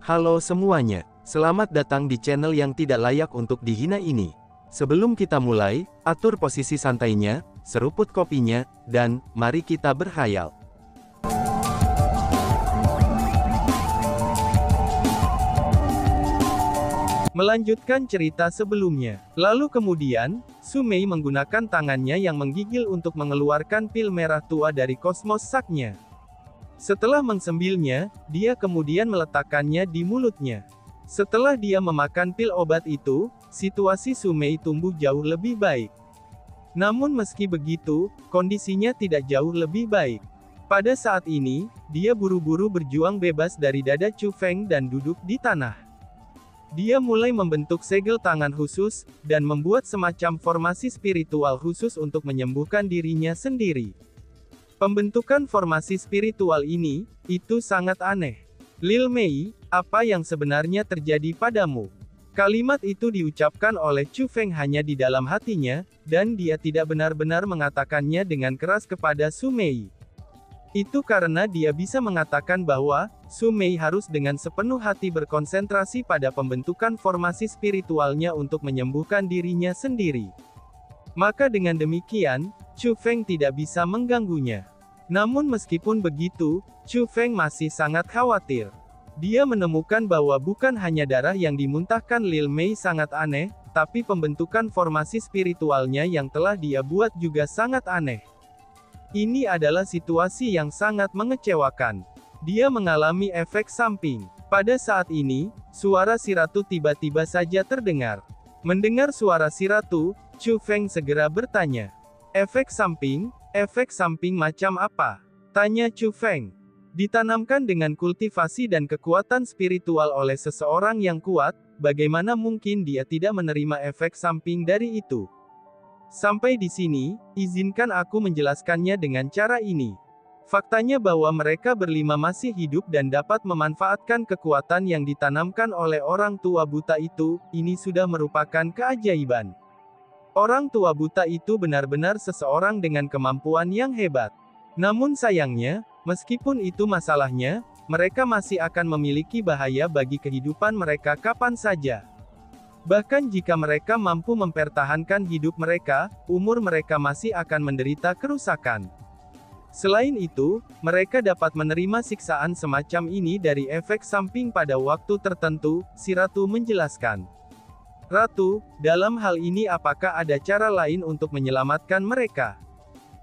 Halo semuanya, selamat datang di channel yang tidak layak untuk dihina ini. Sebelum kita mulai, atur posisi santainya, seruput kopinya, dan mari kita berkhayal. Melanjutkan cerita sebelumnya. Lalu kemudian, Su Mei menggunakan tangannya yang menggigil untuk mengeluarkan pil merah tua dari kosmos saknya. Setelah mengsembilnya, dia kemudian meletakkannya di mulutnya. Setelah dia memakan pil obat itu, situasi Su Mei tumbuh jauh lebih baik. Namun meski begitu, kondisinya tidak jauh lebih baik. Pada saat ini, dia buru-buru berjuang bebas dari dada Chu Feng dan duduk di tanah. Dia mulai membentuk segel tangan khusus, dan membuat semacam formasi spiritual khusus untuk menyembuhkan dirinya sendiri. Pembentukan formasi spiritual ini, itu sangat aneh. Lil Mei, apa yang sebenarnya terjadi padamu? Kalimat itu diucapkan oleh Chu Feng hanya di dalam hatinya, dan dia tidak benar-benar mengatakannya dengan keras kepada Su Mei. Itu karena dia bisa mengatakan bahwa, Su Mei harus dengan sepenuh hati berkonsentrasi pada pembentukan formasi spiritualnya untuk menyembuhkan dirinya sendiri. Maka dengan demikian, Chu Feng tidak bisa mengganggunya. Namun meskipun begitu, Chu Feng masih sangat khawatir. Dia menemukan bahwa bukan hanya darah yang dimuntahkan Lil Mei sangat aneh, tapi pembentukan formasi spiritualnya yang telah dia buat juga sangat aneh. Ini adalah situasi yang sangat mengecewakan. Dia mengalami efek samping. Pada saat ini, suara si ratu tiba-tiba saja terdengar. Mendengar suara si ratu, Chu Feng segera bertanya. Efek samping macam apa? Tanya Chu Feng. Ditanamkan dengan kultivasi dan kekuatan spiritual oleh seseorang yang kuat, bagaimana mungkin dia tidak menerima efek samping dari itu? Sampai di sini, izinkan aku menjelaskannya dengan cara ini. Faktanya bahwa mereka berlima masih hidup dan dapat memanfaatkan kekuatan yang ditanamkan oleh orang tua buta itu, ini sudah merupakan keajaiban. Orang tua buta itu benar-benar seseorang dengan kemampuan yang hebat. Namun sayangnya, meskipun itu masalahnya, mereka masih akan memiliki bahaya bagi kehidupan mereka kapan saja. Bahkan jika mereka mampu mempertahankan hidup mereka, umur mereka masih akan menderita kerusakan. Selain itu, mereka dapat menerima siksaan semacam ini dari efek samping pada waktu tertentu, si ratu menjelaskan. Ratu, dalam hal ini apakah ada cara lain untuk menyelamatkan mereka?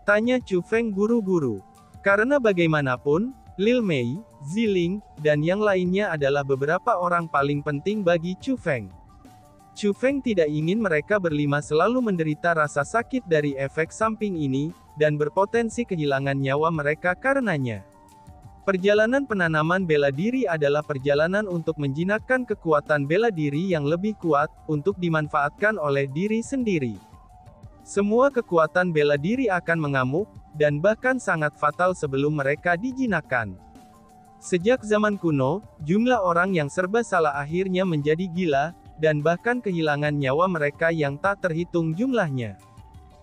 Tanya Chu Feng buru-buru. Karena bagaimanapun, Lil Mei, Ziling, dan yang lainnya adalah beberapa orang paling penting bagi Chu Feng. Chu Feng tidak ingin mereka berlima selalu menderita rasa sakit dari efek samping ini, dan berpotensi kehilangan nyawa mereka karenanya. Perjalanan penanaman bela diri adalah perjalanan untuk menjinakkan kekuatan bela diri yang lebih kuat, untuk dimanfaatkan oleh diri sendiri. Semua kekuatan bela diri akan mengamuk, dan bahkan sangat fatal sebelum mereka dijinakkan. Sejak zaman kuno, jumlah orang yang serba salah akhirnya menjadi gila, dan bahkan kehilangan nyawa mereka yang tak terhitung jumlahnya.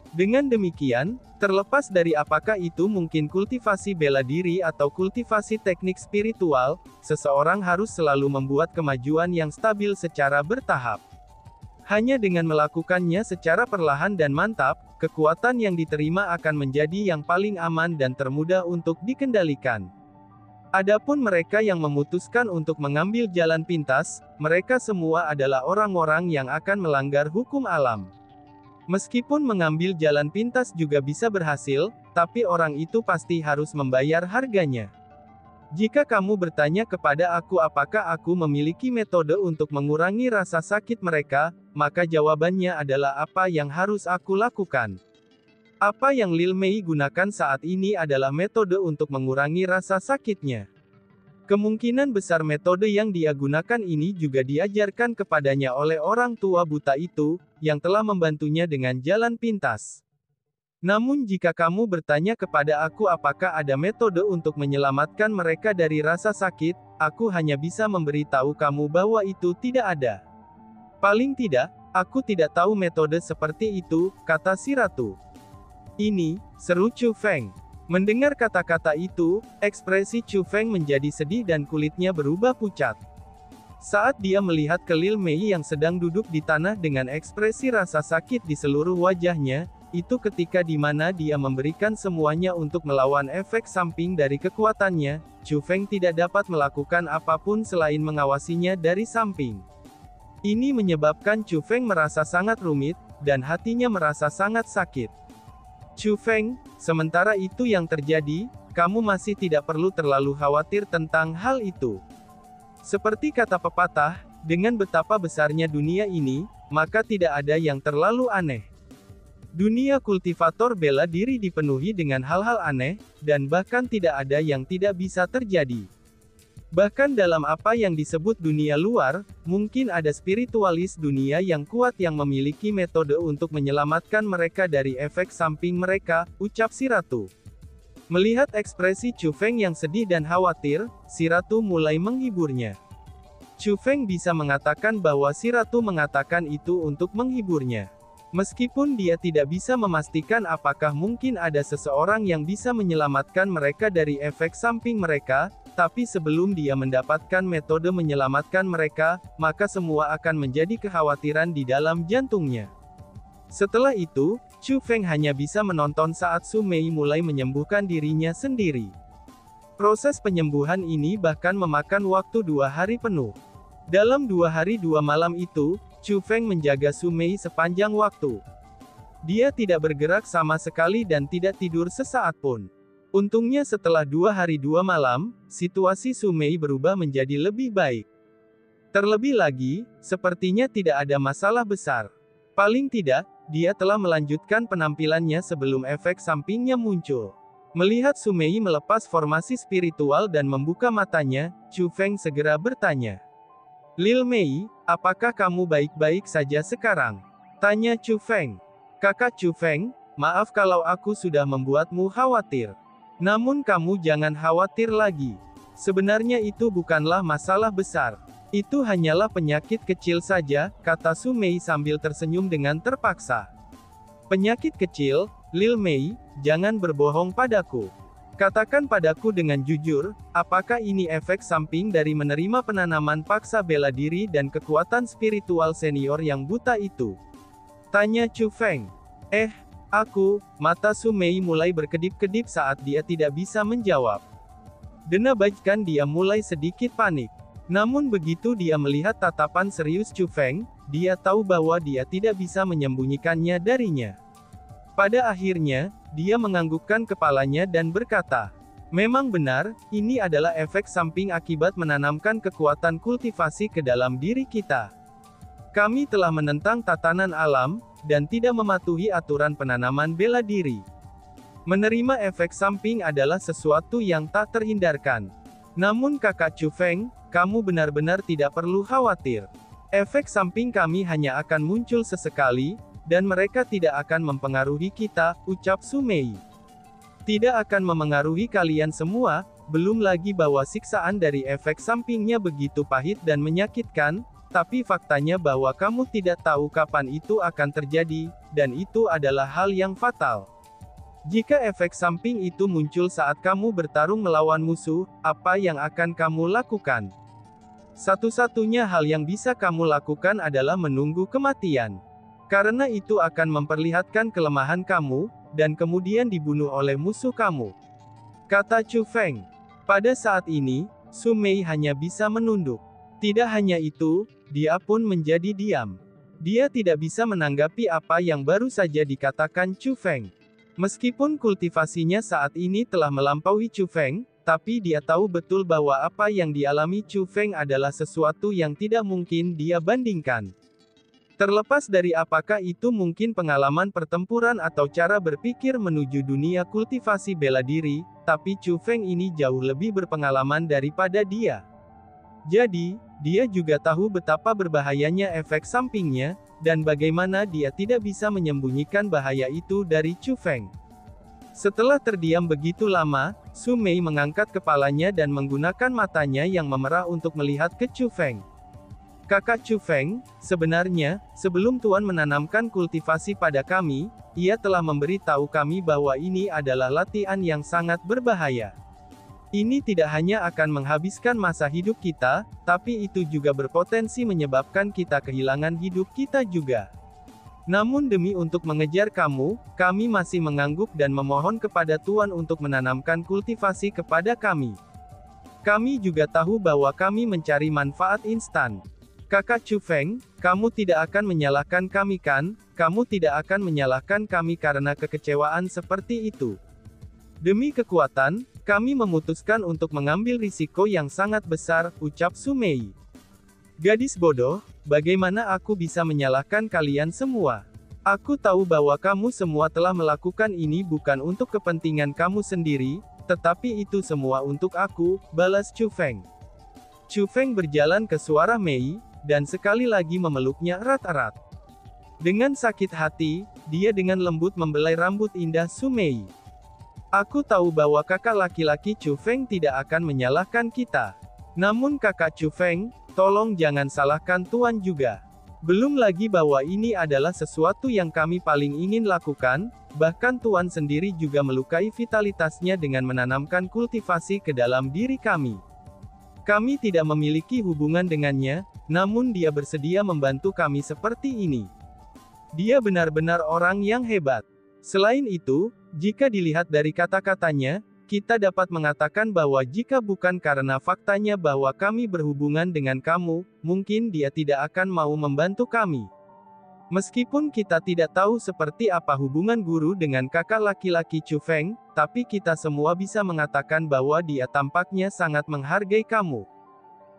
Dengan demikian, terlepas dari apakah itu mungkin kultivasi bela diri atau kultivasi teknik spiritual, seseorang harus selalu membuat kemajuan yang stabil secara bertahap. Hanya dengan melakukannya secara perlahan dan mantap, kekuatan yang diterima akan menjadi yang paling aman dan termudah untuk dikendalikan. Adapun mereka yang memutuskan untuk mengambil jalan pintas, mereka semua adalah orang-orang yang akan melanggar hukum alam. Meskipun mengambil jalan pintas juga bisa berhasil, tapi orang itu pasti harus membayar harganya. Jika kamu bertanya kepada aku apakah aku memiliki metode untuk mengurangi rasa sakit mereka, maka jawabannya adalah apa yang harus aku lakukan. Apa yang Lil Mei gunakan saat ini adalah metode untuk mengurangi rasa sakitnya. Kemungkinan besar metode yang dia gunakan ini juga diajarkan kepadanya oleh orang tua buta itu, yang telah membantunya dengan jalan pintas. Namun jika kamu bertanya kepada aku apakah ada metode untuk menyelamatkan mereka dari rasa sakit, aku hanya bisa memberitahu kamu bahwa itu tidak ada. Paling tidak, aku tidak tahu metode seperti itu, kata si ratu. Ini, seru Chu Feng. Mendengar kata-kata itu, ekspresi Chu Feng menjadi sedih dan kulitnya berubah pucat. Saat dia melihat ke Lil Mei yang sedang duduk di tanah dengan ekspresi rasa sakit di seluruh wajahnya, itu ketika di mana dia memberikan semuanya untuk melawan efek samping dari kekuatannya, Chu Feng tidak dapat melakukan apapun selain mengawasinya dari samping. Ini menyebabkan Chu Feng merasa sangat rumit, dan hatinya merasa sangat sakit. Chu Feng, sementara itu yang terjadi, kamu masih tidak perlu terlalu khawatir tentang hal itu. Seperti kata pepatah, dengan betapa besarnya dunia ini, maka tidak ada yang terlalu aneh. Dunia kultivator bela diri dipenuhi dengan hal-hal aneh, dan bahkan tidak ada yang tidak bisa terjadi. Bahkan dalam apa yang disebut dunia luar, mungkin ada spiritualis dunia yang kuat yang memiliki metode untuk menyelamatkan mereka dari efek samping mereka, ucap si ratu. Melihat ekspresi Chu Feng yang sedih dan khawatir, si ratu mulai menghiburnya. Chu Feng bisa mengatakan bahwa si ratu mengatakan itu untuk menghiburnya. Meskipun dia tidak bisa memastikan apakah mungkin ada seseorang yang bisa menyelamatkan mereka dari efek samping mereka, tapi sebelum dia mendapatkan metode menyelamatkan mereka, maka semua akan menjadi kekhawatiran di dalam jantungnya. Setelah itu, Chu Feng hanya bisa menonton saat Su Mei mulai menyembuhkan dirinya sendiri. Proses penyembuhan ini bahkan memakan waktu 2 hari penuh. Dalam 2 hari 2 malam itu, Chu Feng menjaga Su Mei sepanjang waktu. Dia tidak bergerak sama sekali dan tidak tidur sesaat pun. Untungnya setelah 2 hari 2 malam, situasi Su Mei berubah menjadi lebih baik. Terlebih lagi, sepertinya tidak ada masalah besar. Paling tidak, dia telah melanjutkan penampilannya sebelum efek sampingnya muncul. Melihat Su Mei melepas formasi spiritual dan membuka matanya, Chu Feng segera bertanya. Lil Mei, apakah kamu baik-baik saja sekarang? Tanya Chu Feng. Kakak Chu Feng, maaf kalau aku sudah membuatmu khawatir. Namun kamu jangan khawatir lagi. Sebenarnya itu bukanlah masalah besar. Itu hanyalah penyakit kecil saja, kata Su Mei sambil tersenyum dengan terpaksa. Penyakit kecil, Lil Mei, jangan berbohong padaku. Katakan padaku dengan jujur, apakah ini efek samping dari menerima penanaman paksa bela diri dan kekuatan spiritual senior yang buta itu? Tanya Chu Feng. Mata Su Mei mulai berkedip-kedip saat dia tidak bisa menjawab. Bahkan dia mulai sedikit panik. Namun begitu dia melihat tatapan serius Chu Feng, dia tahu bahwa dia tidak bisa menyembunyikannya darinya. Pada akhirnya, dia menganggukkan kepalanya dan berkata, memang benar, ini adalah efek samping akibat menanamkan kekuatan kultivasi ke dalam diri kita. Kami telah menentang tatanan alam, dan tidak mematuhi aturan penanaman bela diri. Menerima efek samping adalah sesuatu yang tak terhindarkan. Namun kakak Chu Feng, kamu benar-benar tidak perlu khawatir. Efek samping kami hanya akan muncul sesekali, dan mereka tidak akan mempengaruhi kita, ucap Su Mei. Tidak akan memengaruhi kalian semua, belum lagi bahwa siksaan dari efek sampingnya begitu pahit dan menyakitkan, tapi faktanya bahwa kamu tidak tahu kapan itu akan terjadi, dan itu adalah hal yang fatal. Jika efek samping itu muncul saat kamu bertarung melawan musuh, apa yang akan kamu lakukan? Satu-satunya hal yang bisa kamu lakukan adalah menunggu kematian. Karena itu akan memperlihatkan kelemahan kamu, dan kemudian dibunuh oleh musuh kamu. Kata Chu Feng. Pada saat ini, Su Mei hanya bisa menunduk. Tidak hanya itu, dia pun menjadi diam. Dia tidak bisa menanggapi apa yang baru saja dikatakan Chu Feng. Meskipun kultivasinya saat ini telah melampaui Chu Feng, tapi dia tahu betul bahwa apa yang dialami Chu Feng adalah sesuatu yang tidak mungkin dia bandingkan. Terlepas dari apakah itu mungkin pengalaman pertempuran atau cara berpikir menuju dunia kultivasi bela diri, tapi Chu Feng ini jauh lebih berpengalaman daripada dia. Jadi, dia juga tahu betapa berbahayanya efek sampingnya, dan bagaimana dia tidak bisa menyembunyikan bahaya itu dari Chu Feng. Setelah terdiam begitu lama, Su Mei mengangkat kepalanya dan menggunakan matanya yang memerah untuk melihat ke Chu Feng. Kakak Chu Feng, sebenarnya, sebelum Tuan menanamkan kultivasi pada kami, ia telah memberi tahu kami bahwa ini adalah latihan yang sangat berbahaya. Ini tidak hanya akan menghabiskan masa hidup kita, tapi itu juga berpotensi menyebabkan kita kehilangan hidup kita juga. Namun demi untuk mengejar kamu, kami masih mengangguk dan memohon kepada Tuan untuk menanamkan kultivasi kepada kami. Kami juga tahu bahwa kami mencari manfaat instan. Kakak Chu Feng, kamu tidak akan menyalahkan kami kan? Kamu tidak akan menyalahkan kami karena kekecewaan seperti itu. Demi kekuatan, kami memutuskan untuk mengambil risiko yang sangat besar, ucap Su Mei. Gadis bodoh, bagaimana aku bisa menyalahkan kalian semua? Aku tahu bahwa kamu semua telah melakukan ini bukan untuk kepentingan kamu sendiri, tetapi itu semua untuk aku, balas Chu Feng. Chu Feng berjalan ke suara Mei, dan sekali lagi memeluknya erat-erat. Dengan sakit hati, dia dengan lembut membelai rambut indah Su Mei. Aku tahu bahwa kakak laki-laki Chu Feng tidak akan menyalahkan kita. Namun kakak Chu Feng, tolong jangan salahkan Tuan juga. Belum lagi bahwa ini adalah sesuatu yang kami paling ingin lakukan, bahkan Tuan sendiri juga melukai vitalitasnya dengan menanamkan kultivasi ke dalam diri kami. Kami tidak memiliki hubungan dengannya, namun dia bersedia membantu kami seperti ini. Dia benar-benar orang yang hebat. Selain itu, jika dilihat dari kata-katanya, kita dapat mengatakan bahwa jika bukan karena faktanya bahwa kami berhubungan dengan kamu, mungkin dia tidak akan mau membantu kami. Meskipun kita tidak tahu seperti apa hubungan guru dengan kakak laki-laki Chu Feng, tapi kita semua bisa mengatakan bahwa dia tampaknya sangat menghargai kamu.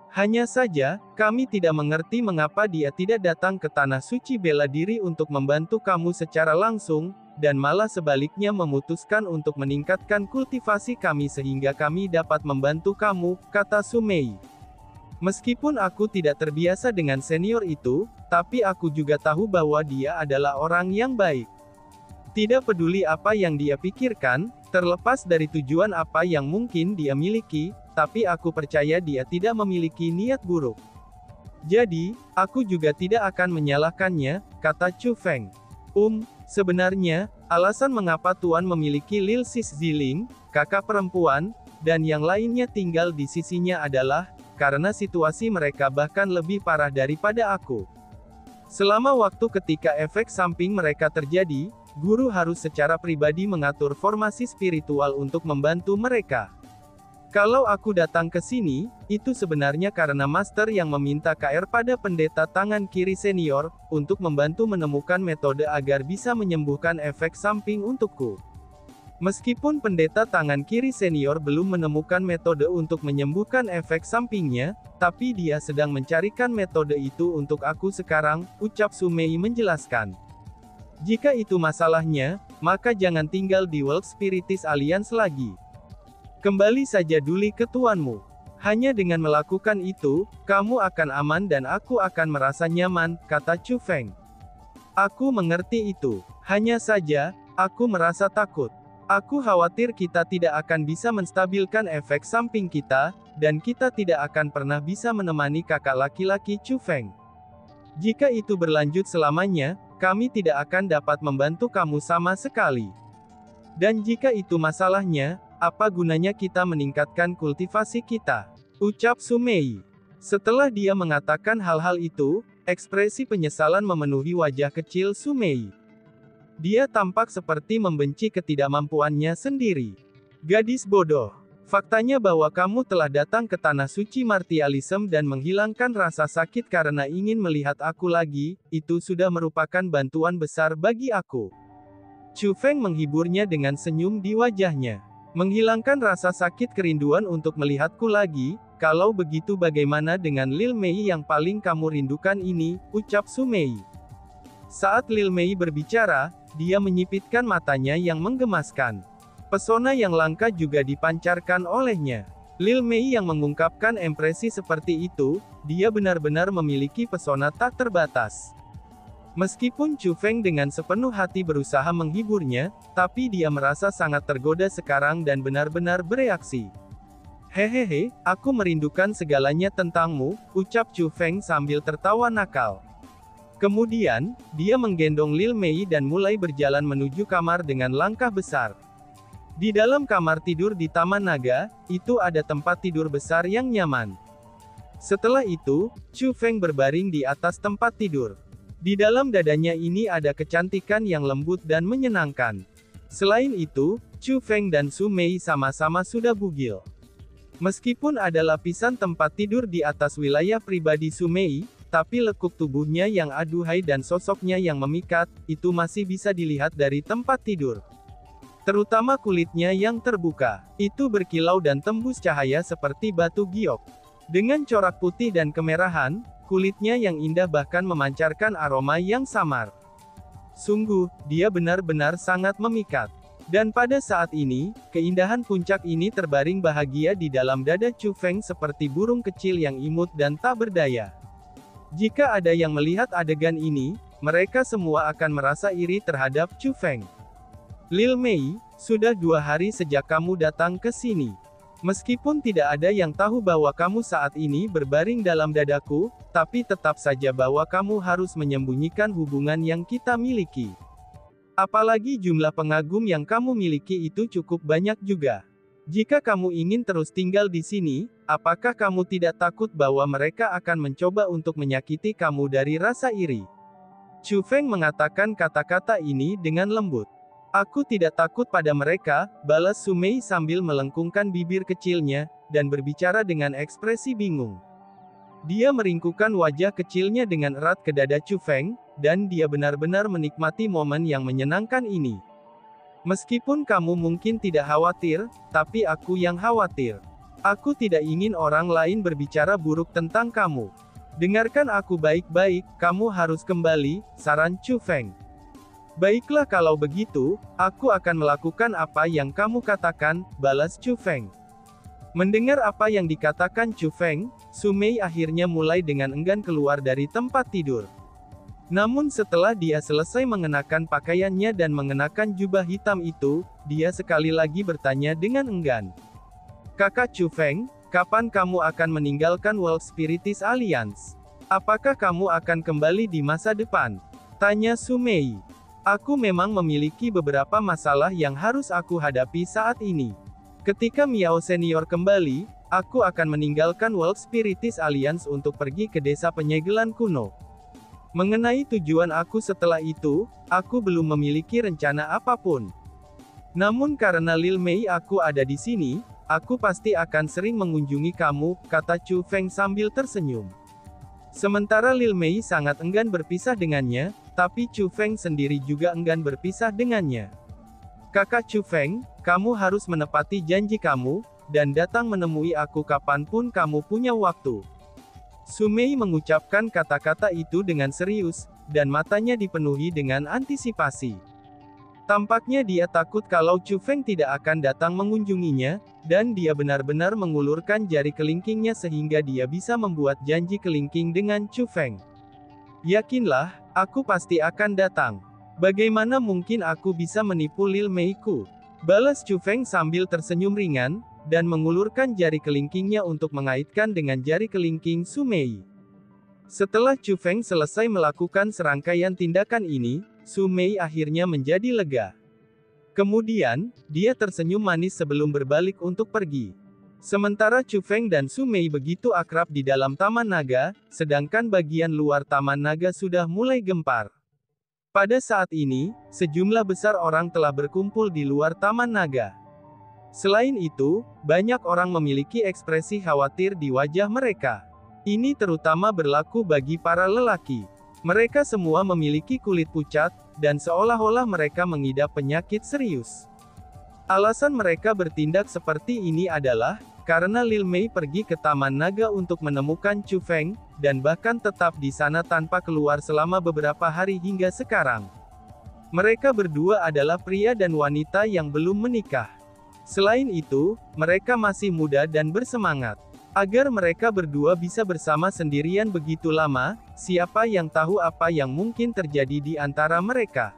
Hanya saja, kami tidak mengerti mengapa dia tidak datang ke Tanah Suci bela diri untuk membantu kamu secara langsung, dan malah sebaliknya memutuskan untuk meningkatkan kultivasi kami sehingga kami dapat membantu kamu, kata Su Mei. Meskipun aku tidak terbiasa dengan senior itu, tapi aku juga tahu bahwa dia adalah orang yang baik. Tidak peduli apa yang dia pikirkan, terlepas dari tujuan apa yang mungkin dia miliki, tapi aku percaya dia tidak memiliki niat buruk. Jadi, aku juga tidak akan menyalahkannya, kata Chu Feng. Sebenarnya, alasan mengapa Tuan memiliki Lil Sis Ziling, kakak perempuan, dan yang lainnya tinggal di sisinya adalah, karena situasi mereka bahkan lebih parah daripada aku. Selama waktu ketika efek samping mereka terjadi, guru harus secara pribadi mengatur formasi spiritual untuk membantu mereka. Kalau aku datang ke sini, itu sebenarnya karena master yang meminta KR pada pendeta tangan kiri senior, untuk membantu menemukan metode agar bisa menyembuhkan efek samping untukku. Meskipun pendeta tangan kiri senior belum menemukan metode untuk menyembuhkan efek sampingnya, tapi dia sedang mencarikan metode itu untuk aku sekarang, ucap Su Mei menjelaskan. Jika itu masalahnya, maka jangan tinggal di World Spiritis Alliance lagi. Kembali saja dulu ke tuanmu. Hanya dengan melakukan itu, kamu akan aman dan aku akan merasa nyaman, kata Chu Feng. Aku mengerti itu. Hanya saja, aku merasa takut. Aku khawatir kita tidak akan bisa menstabilkan efek samping kita, dan kita tidak akan pernah bisa menemani kakak laki-laki Chu Feng. Jika itu berlanjut selamanya, kami tidak akan dapat membantu kamu sama sekali. Dan jika itu masalahnya, apa gunanya kita meningkatkan kultivasi kita? Ucap Su Mei. Setelah dia mengatakan hal-hal itu, ekspresi penyesalan memenuhi wajah kecil Su Mei. Dia tampak seperti membenci ketidakmampuannya sendiri. Gadis bodoh. Faktanya bahwa kamu telah datang ke Tanah Suci Martialism dan menghilangkan rasa sakit karena ingin melihat aku lagi, itu sudah merupakan bantuan besar bagi aku. Chu Feng menghiburnya dengan senyum di wajahnya. Menghilangkan rasa sakit kerinduan untuk melihatku lagi, kalau begitu bagaimana dengan Lil Mei yang paling kamu rindukan ini, ucap Su Mei. Saat Lil Mei berbicara, dia menyipitkan matanya yang menggemaskan. Pesona yang langka juga dipancarkan olehnya. Lil Mei yang mengungkapkan ekspresi seperti itu, dia benar-benar memiliki pesona tak terbatas. Meskipun Chu Feng dengan sepenuh hati berusaha menghiburnya, tapi dia merasa sangat tergoda sekarang dan benar-benar bereaksi. Hehehe, aku merindukan segalanya tentangmu, ucap Chu Feng sambil tertawa nakal. Kemudian, dia menggendong Lil Mei dan mulai berjalan menuju kamar dengan langkah besar. Di dalam kamar tidur di Taman Naga, itu ada tempat tidur besar yang nyaman. Setelah itu, Chu Feng berbaring di atas tempat tidur. Di dalam dadanya ini ada kecantikan yang lembut dan menyenangkan. Selain itu, Chu Feng dan Su Mei sama-sama sudah bugil. Meskipun ada lapisan tempat tidur di atas wilayah pribadi Su Mei, tapi lekuk tubuhnya yang aduhai dan sosoknya yang memikat, itu masih bisa dilihat dari tempat tidur. Terutama kulitnya yang terbuka, itu berkilau dan tembus cahaya seperti batu giok. Dengan corak putih dan kemerahan, kulitnya yang indah bahkan memancarkan aroma yang samar. Sungguh, dia benar-benar sangat memikat. Dan pada saat ini, keindahan puncak ini terbaring bahagia di dalam dada Chu Feng seperti burung kecil yang imut dan tak berdaya. Jika ada yang melihat adegan ini, mereka semua akan merasa iri terhadap Chu Feng. Lil Mei, sudah 2 hari sejak kamu datang ke sini. Meskipun tidak ada yang tahu bahwa kamu saat ini berbaring dalam dadaku, tapi tetap saja bahwa kamu harus menyembunyikan hubungan yang kita miliki. Apalagi jumlah pengagum yang kamu miliki itu cukup banyak juga. Jika kamu ingin terus tinggal di sini, apakah kamu tidak takut bahwa mereka akan mencoba untuk menyakiti kamu dari rasa iri? Chu Feng mengatakan kata-kata ini dengan lembut. Aku tidak takut pada mereka, balas Su Mei sambil melengkungkan bibir kecilnya, dan berbicara dengan ekspresi bingung. Dia meringkukkan wajah kecilnya dengan erat ke dada Chu Feng, dan dia benar-benar menikmati momen yang menyenangkan ini. Meskipun kamu mungkin tidak khawatir, tapi aku yang khawatir. Aku tidak ingin orang lain berbicara buruk tentang kamu. Dengarkan aku baik-baik, kamu harus kembali, saran Chu Feng. Baiklah kalau begitu, aku akan melakukan apa yang kamu katakan, balas Chu Feng. Mendengar apa yang dikatakan Chu Feng, Su Mei akhirnya mulai dengan enggan keluar dari tempat tidur. Namun setelah dia selesai mengenakan pakaiannya dan mengenakan jubah hitam itu, dia sekali lagi bertanya dengan enggan. Kakak Chu Feng, kapan kamu akan meninggalkan World Spiritis Alliance? Apakah kamu akan kembali di masa depan? Tanya Su Mei. Aku memang memiliki beberapa masalah yang harus aku hadapi saat ini. Ketika Miao Senior kembali, aku akan meninggalkan World Spiritis Alliance untuk pergi ke desa penyegelan kuno. Mengenai tujuan aku setelah itu, aku belum memiliki rencana apapun. Namun karena Lil Mei aku ada di sini, aku pasti akan sering mengunjungi kamu, kata Chu Feng sambil tersenyum. Sementara Lil Mei sangat enggan berpisah dengannya, tapi Chu Feng sendiri juga enggan berpisah dengannya. Kakak Chu Feng, kamu harus menepati janji kamu, dan datang menemui aku kapanpun kamu punya waktu. Su Mei mengucapkan kata-kata itu dengan serius, dan matanya dipenuhi dengan antisipasi. Tampaknya dia takut kalau Chu Feng tidak akan datang mengunjunginya, dan dia benar-benar mengulurkan jari kelingkingnya sehingga dia bisa membuat janji kelingking dengan Chu Feng. Yakinlah, aku pasti akan datang. Bagaimana mungkin aku bisa menipu Lil Mei ku? Balas Chu Feng sambil tersenyum ringan, dan mengulurkan jari kelingkingnya untuk mengaitkan dengan jari kelingking Su Mei. Setelah Chu Feng selesai melakukan serangkaian tindakan ini, Su Mei akhirnya menjadi lega. Kemudian, dia tersenyum manis sebelum berbalik untuk pergi. Sementara Chu Feng dan Su Mei begitu akrab di dalam Taman Naga, sedangkan bagian luar Taman Naga sudah mulai gempar. Pada saat ini, sejumlah besar orang telah berkumpul di luar Taman Naga. Selain itu, banyak orang memiliki ekspresi khawatir di wajah mereka. Ini terutama berlaku bagi para lelaki. Mereka semua memiliki kulit pucat, dan seolah-olah mereka mengidap penyakit serius. Alasan mereka bertindak seperti ini adalah, karena Lil Mei pergi ke Taman Naga untuk menemukan Chu Feng, dan bahkan tetap di sana tanpa keluar selama beberapa hari hingga sekarang. Mereka berdua adalah pria dan wanita yang belum menikah. Selain itu, mereka masih muda dan bersemangat. Agar mereka berdua bisa bersama sendirian begitu lama, siapa yang tahu apa yang mungkin terjadi di antara mereka.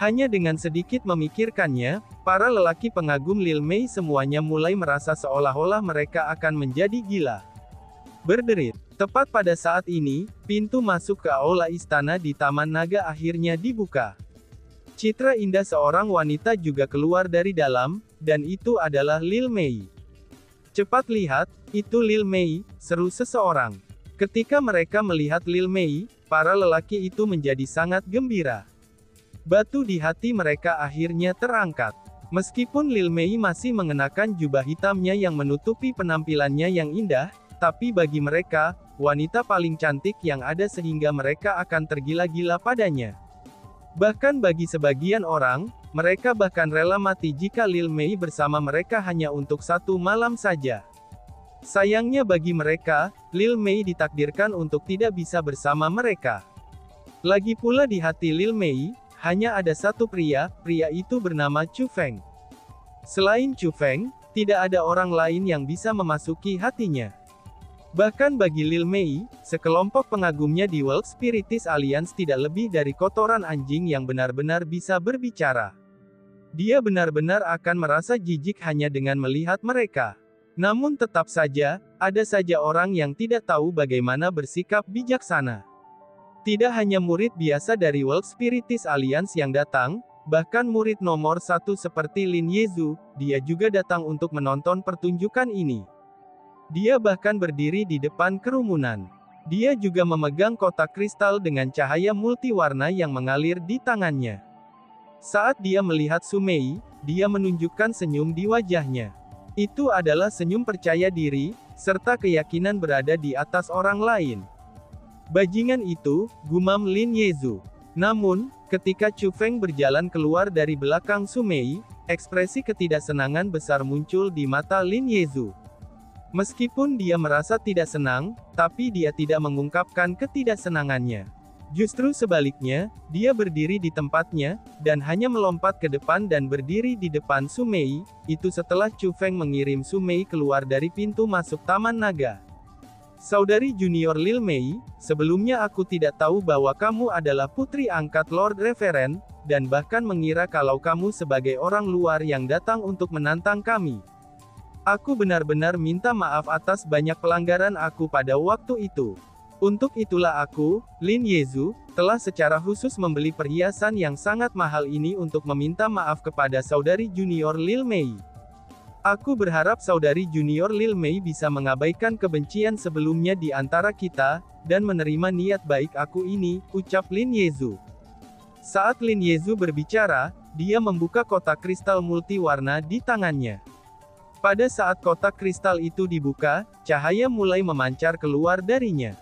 Hanya dengan sedikit memikirkannya, para lelaki pengagum Lil Mei semuanya mulai merasa seolah-olah mereka akan menjadi gila. Berderit. Tepat pada saat ini, pintu masuk ke aula istana di Taman Naga akhirnya dibuka. Citra indah seorang wanita juga keluar dari dalam, dan itu adalah Lil Mei. Cepat lihat, itu Lil Mei, seru seseorang. Ketika mereka melihat Lil Mei, para lelaki itu menjadi sangat gembira. Batu di hati mereka akhirnya terangkat. Meskipun Lil Mei masih mengenakan jubah hitamnya yang menutupi penampilannya yang indah, tapi bagi mereka, wanita paling cantik yang ada sehingga mereka akan tergila-gila padanya. Bahkan bagi sebagian orang, mereka bahkan rela mati jika Lil Mei bersama mereka hanya untuk satu malam saja. Sayangnya bagi mereka, Lil Mei ditakdirkan untuk tidak bisa bersama mereka. Lagi pula di hati Lil Mei, hanya ada satu pria itu bernama Chu Feng. Selain Chu Feng, tidak ada orang lain yang bisa memasuki hatinya. Bahkan bagi Lil Mei, sekelompok pengagumnya di World Spiritist Alliance tidak lebih dari kotoran anjing yang benar-benar bisa berbicara. Dia benar-benar akan merasa jijik hanya dengan melihat mereka. Namun tetap saja, ada saja orang yang tidak tahu bagaimana bersikap bijaksana. Tidak hanya murid biasa dari World Spiritist Alliance yang datang, bahkan murid nomor 1 seperti Lin Yezu, dia juga datang untuk menonton pertunjukan ini. Dia bahkan berdiri di depan kerumunan. Dia juga memegang kotak kristal dengan cahaya multiwarna yang mengalir di tangannya. Saat dia melihat Su Mei, dia menunjukkan senyum di wajahnya. Itu adalah senyum percaya diri, serta keyakinan berada di atas orang lain. Bajingan itu, gumam Lin Yezu. Namun, ketika Chu Feng berjalan keluar dari belakang Su Mei, ekspresi ketidaksenangan besar muncul di mata Lin Yezu. Meskipun dia merasa tidak senang, tapi dia tidak mengungkapkan ketidaksenangannya. Justru sebaliknya, dia berdiri di tempatnya, dan hanya melompat ke depan dan berdiri di depan Su Mei, itu setelah Chu Feng mengirim Su Mei keluar dari pintu masuk Taman Naga. Saudari junior Lil Mei, sebelumnya aku tidak tahu bahwa kamu adalah putri angkat Lord Reverend, dan bahkan mengira kalau kamu sebagai orang luar yang datang untuk menantang kami. Aku benar-benar minta maaf atas banyak pelanggaran aku pada waktu itu. Untuk itulah aku, Lin Yezu, telah secara khusus membeli perhiasan yang sangat mahal ini untuk meminta maaf kepada saudari junior Lil Mei. Aku berharap saudari junior Lil Mei bisa mengabaikan kebencian sebelumnya di antara kita, dan menerima niat baik aku ini, ucap Lin Yezu. Saat Lin Yezu berbicara, dia membuka kotak kristal multiwarna di tangannya. Pada saat kotak kristal itu dibuka, cahaya mulai memancar keluar darinya.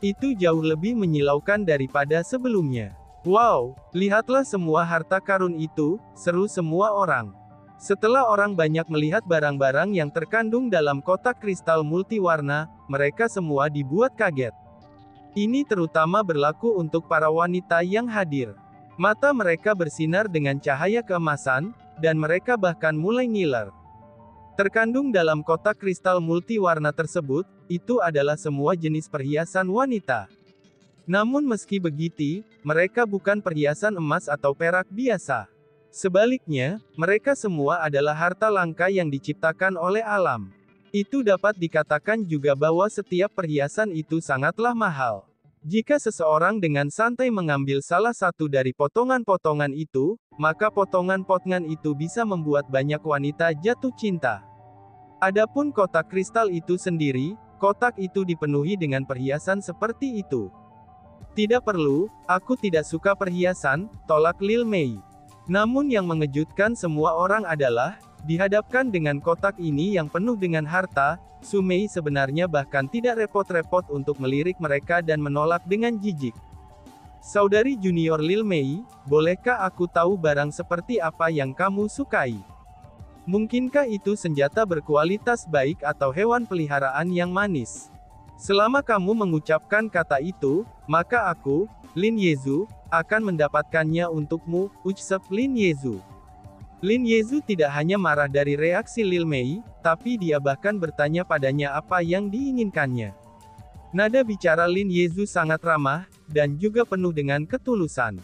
Itu jauh lebih menyilaukan daripada sebelumnya. Wow, lihatlah semua harta karun itu, seru semua orang. Setelah orang banyak melihat barang-barang yang terkandung dalam kotak kristal multiwarna, mereka semua dibuat kaget. Ini terutama berlaku untuk para wanita yang hadir. Mata mereka bersinar dengan cahaya keemasan, dan mereka bahkan mulai ngiler. Terkandung dalam kotak kristal multiwarna tersebut, itu adalah semua jenis perhiasan wanita. Namun meski begitu, mereka bukan perhiasan emas atau perak biasa. Sebaliknya, mereka semua adalah harta langka yang diciptakan oleh alam. Itu dapat dikatakan juga bahwa setiap perhiasan itu sangatlah mahal. Jika seseorang dengan santai mengambil salah satu dari potongan-potongan itu, maka potongan-potongan itu bisa membuat banyak wanita jatuh cinta. Adapun kotak kristal itu sendiri, kotak itu dipenuhi dengan perhiasan seperti itu. Tidak perlu, aku tidak suka perhiasan, tolak Lil Mei. Namun yang mengejutkan semua orang adalah, dihadapkan dengan kotak ini yang penuh dengan harta, Su Mei sebenarnya bahkan tidak repot-repot untuk melirik mereka dan menolak dengan jijik. Saudari junior Lil Mei, bolehkah aku tahu barang seperti apa yang kamu sukai? Mungkinkah itu senjata berkualitas baik atau hewan peliharaan yang manis? Selama kamu mengucapkan kata itu, maka aku, Lin Yezu, akan mendapatkannya untukmu, ucap Lin Yezu. Lin Yezu tidak hanya marah dari reaksi Lil Mei, tapi dia bahkan bertanya padanya apa yang diinginkannya. Nada bicara Lin Yezu sangat ramah, dan juga penuh dengan ketulusan.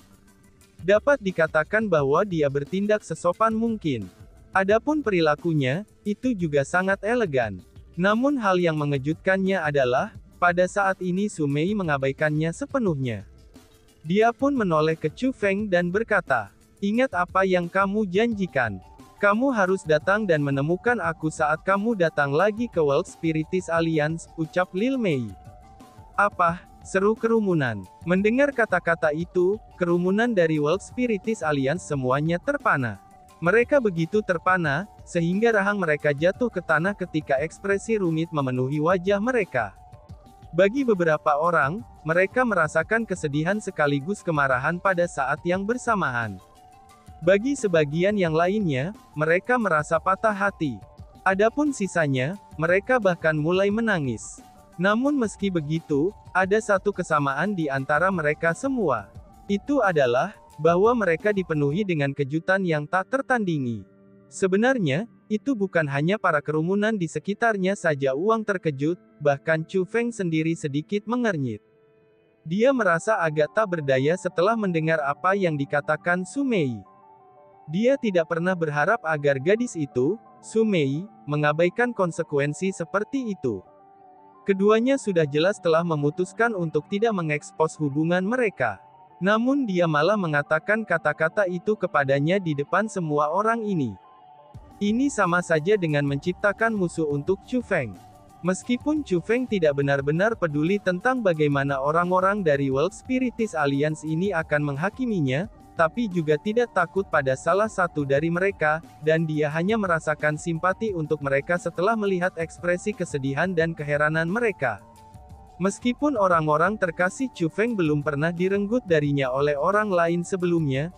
Dapat dikatakan bahwa dia bertindak sesopan mungkin. Adapun perilakunya, itu juga sangat elegan. Namun hal yang mengejutkannya adalah, pada saat ini Su Mei mengabaikannya sepenuhnya. Dia pun menoleh ke Chu Feng dan berkata, ingat apa yang kamu janjikan. Kamu harus datang dan menemukan aku saat kamu datang lagi ke World Spiritist Alliance, ucap Lil Mei. Apa? Seru kerumunan. Mendengar kata-kata itu, kerumunan dari World Spiritist Alliance semuanya terpana. Mereka begitu terpana, sehingga rahang mereka jatuh ke tanah ketika ekspresi rumit memenuhi wajah mereka. Bagi beberapa orang, mereka merasakan kesedihan sekaligus kemarahan pada saat yang bersamaan. Bagi sebagian yang lainnya, mereka merasa patah hati. Adapun sisanya, mereka bahkan mulai menangis. Namun meski begitu, ada satu kesamaan di antara mereka semua. Itu adalah, bahwa mereka dipenuhi dengan kejutan yang tak tertandingi. Sebenarnya, itu bukan hanya para kerumunan di sekitarnya saja yang terkejut, bahkan Chu Feng sendiri sedikit mengernyit. Dia merasa agak tak berdaya setelah mendengar apa yang dikatakan Su Mei. Dia tidak pernah berharap agar gadis itu, Su Mei, mengabaikan konsekuensi seperti itu. Keduanya sudah jelas telah memutuskan untuk tidak mengekspos hubungan mereka. Namun dia malah mengatakan kata-kata itu kepadanya di depan semua orang ini. Ini sama saja dengan menciptakan musuh untuk Chu Feng. Meskipun Chu Feng tidak benar-benar peduli tentang bagaimana orang-orang dari World Spiritist Alliance ini akan menghakiminya, tapi juga tidak takut pada salah satu dari mereka, dan dia hanya merasakan simpati untuk mereka setelah melihat ekspresi kesedihan dan keheranan mereka. Meskipun orang-orang terkasih Chu Feng belum pernah direnggut darinya oleh orang lain sebelumnya,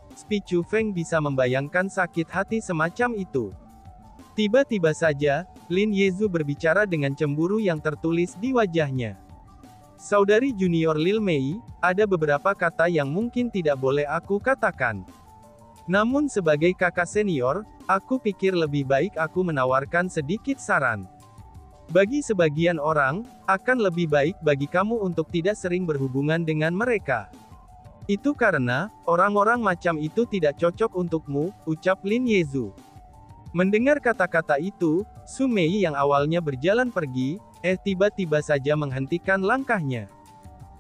Chu Feng bisa membayangkan sakit hati semacam itu. Tiba-tiba saja, Lin Yezu berbicara dengan cemburu yang tertulis di wajahnya. Saudari junior Lil Mei, ada beberapa kata yang mungkin tidak boleh aku katakan. Namun sebagai kakak senior, aku pikir lebih baik aku menawarkan sedikit saran. Bagi sebagian orang, akan lebih baik bagi kamu untuk tidak sering berhubungan dengan mereka. Itu karena, orang-orang macam itu tidak cocok untukmu, ucap Lin Yezu. Mendengar kata-kata itu, Su Mei yang awalnya berjalan pergi, tiba-tiba saja menghentikan langkahnya.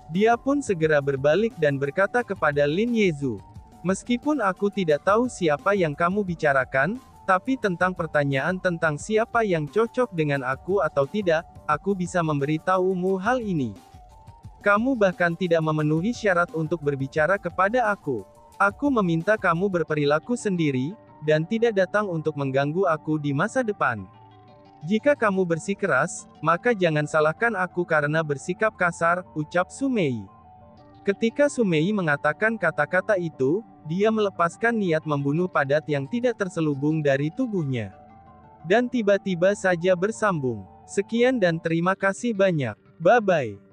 Dia pun segera berbalik dan berkata kepada Lin Yezu. Meskipun aku tidak tahu siapa yang kamu bicarakan, tapi tentang pertanyaan tentang siapa yang cocok dengan aku atau tidak, aku bisa memberitahumu hal ini. Kamu bahkan tidak memenuhi syarat untuk berbicara kepada aku. Aku meminta kamu berperilaku sendiri, dan tidak datang untuk mengganggu aku di masa depan. Jika kamu bersikeras, maka jangan salahkan aku karena bersikap kasar, ucap Su Mei. Ketika Su Mei mengatakan kata-kata itu, dia melepaskan niat membunuh padat yang tidak terselubung dari tubuhnya. Dan tiba-tiba saja bersambung. Sekian dan terima kasih banyak. Bye-bye.